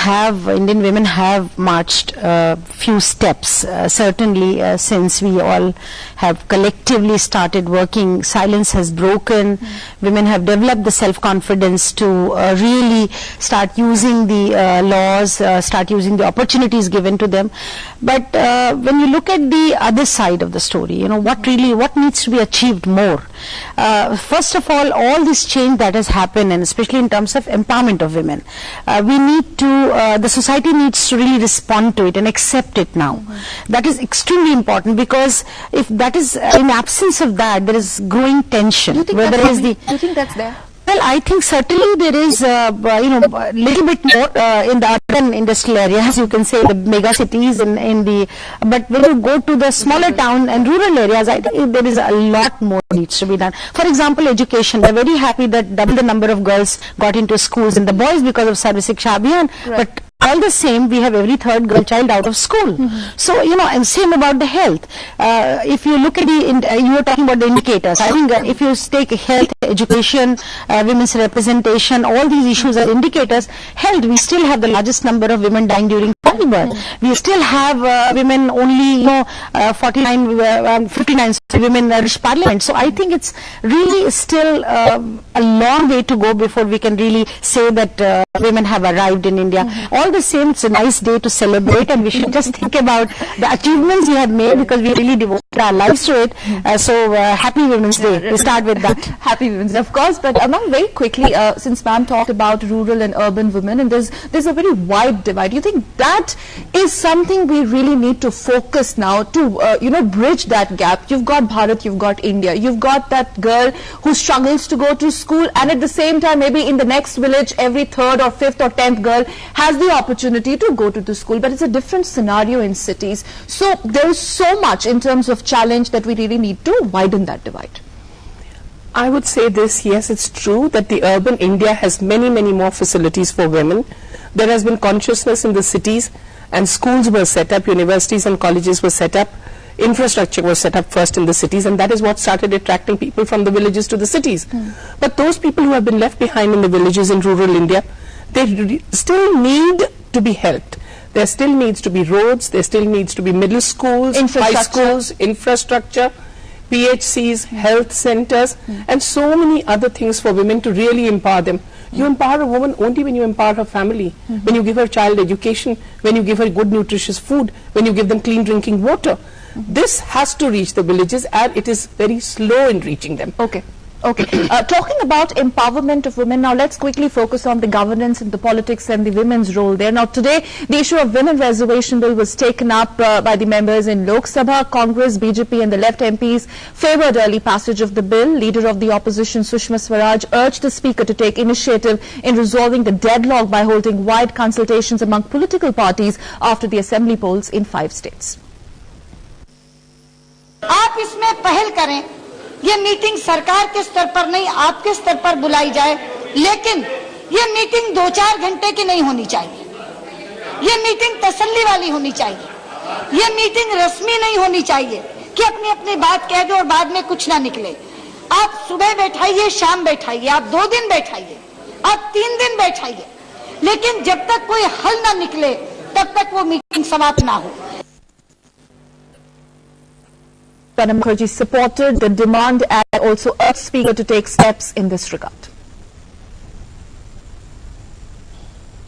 Indian women have marched few steps, certainly since we all have collectively started working. Silence has broken. Women have developed the self-confidence to really start using the laws, start using the opportunities given to them. But when you look at the other side of the story, what needs to be achieved more? First of all this change that has happened, and especially in terms of empowerment of women, we need to the society needs to really respond to it and accept it now. That is extremely important, because if that is in absence of that, there is growing tension. Do you think that's there? Well, I think certainly there is, a little bit more in the urban industrial areas, you can say, the mega cities, but when you go to the smaller town and rural areas, I think there is a lot more needs to be done. For example, education. We're very happy that double the number of girls got into schools and the boys because of Sarv Shiksha Abhiyan, but all the same, we have every third girl child out of school. So, and same about the health. If you look at you were talking about the indicators. I think if you take health, education, women's representation, all these issues are indicators. Health, we still have the largest number of women dying during childbirth. We still have women only, 59 women reach parliament. So I think it's really still a long way to go before we can really say that women have arrived in India. All the same, it's a nice day to celebrate, and we should just think about the achievements we have made, because we really devoted our lives to it. So happy Women's Day. We start with that. Happy Women's Day, of course. But Amang, very quickly, since ma'am talked about rural and urban women, and there's a very wide divide. Do you think that is something we really need to focus now to bridge that gap? You've got Bharat, you've got India, you've got that girl who struggles to go to school, and at the same time, maybe in the next village, every third or fifth or 10th girl has the opportunity to go to the school, but it's a different scenario in cities. So there is so much in terms of challenge that we really need to widen that divide. I would say this: yes, it's true that the urban India has many more facilities for women. There has been consciousness in the cities, and schools were set up, universities and colleges were set up, infrastructure was set up first in the cities, and that is what started attracting people from the villages to the cities. But those people who have been left behind in the villages in rural India, they still need to be helped. There still needs to be roads, there still needs to be middle schools, high schools, infrastructure, PHCs, health centers, and so many other things for women to really empower them. You empower a woman only when you empower her family, when you give her child education, when you give her good nutritious food, when you give them clean drinking water. This has to reach the villages, and it is very slow in reaching them. Okay. Talking about empowerment of women, now let's quickly focus on the governance and the politics and the women's role there. Now today, the issue of women reservation bill was taken up by the members in Lok Sabha. Congress, BJP and the left MPs favored early passage of the bill. Leader of the opposition, Sushma Swaraj, urged the speaker to take initiative in resolving the deadlock by holding wide consultations among political parties after the assembly polls in 5 states. आप इसमें पहल करें, ये meeting सरकार के स्तर पर नहीं, आपके स्तर पर बुलाई जाए, लेकिन ये मीटिंग 2-4 घंटे की नहीं होनी चाहिए। ये मीटिंग तसल्ली वाली होनी चाहिए। ये मीटिंग रस्मी नहीं होनी चाहिए कि अपनी बात कह दो और बाद में कुछ ना निकले। आप सुबह बैठाइए, शाम बैठाइए, आप 2 दिन बैठाइए, आप 3 दिन बैठाइए, लेकिन जब तक कोई हल ना निकले तब तक वो मीटिंग समाप्त ना हो। Pranab Mukherjee supported the demand and also urged Speaker to take steps in this regard.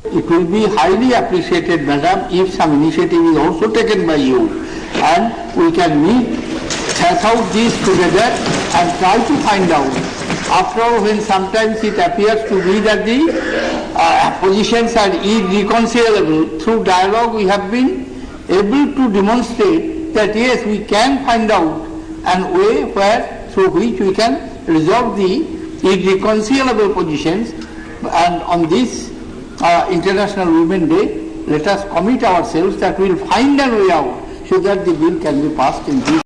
It will be highly appreciated, Madam, if some initiative is also taken by you, and we can meet, chat out these together and try to find out. After all, when sometimes it appears to be that the positions are irreconcilable, through dialogue we have been able to demonstrate that yes, we can find out an way through which we can resolve the irreconcilable positions. And on this International Women's Day, let us commit ourselves that we will find a way out so that the bill can be passed in due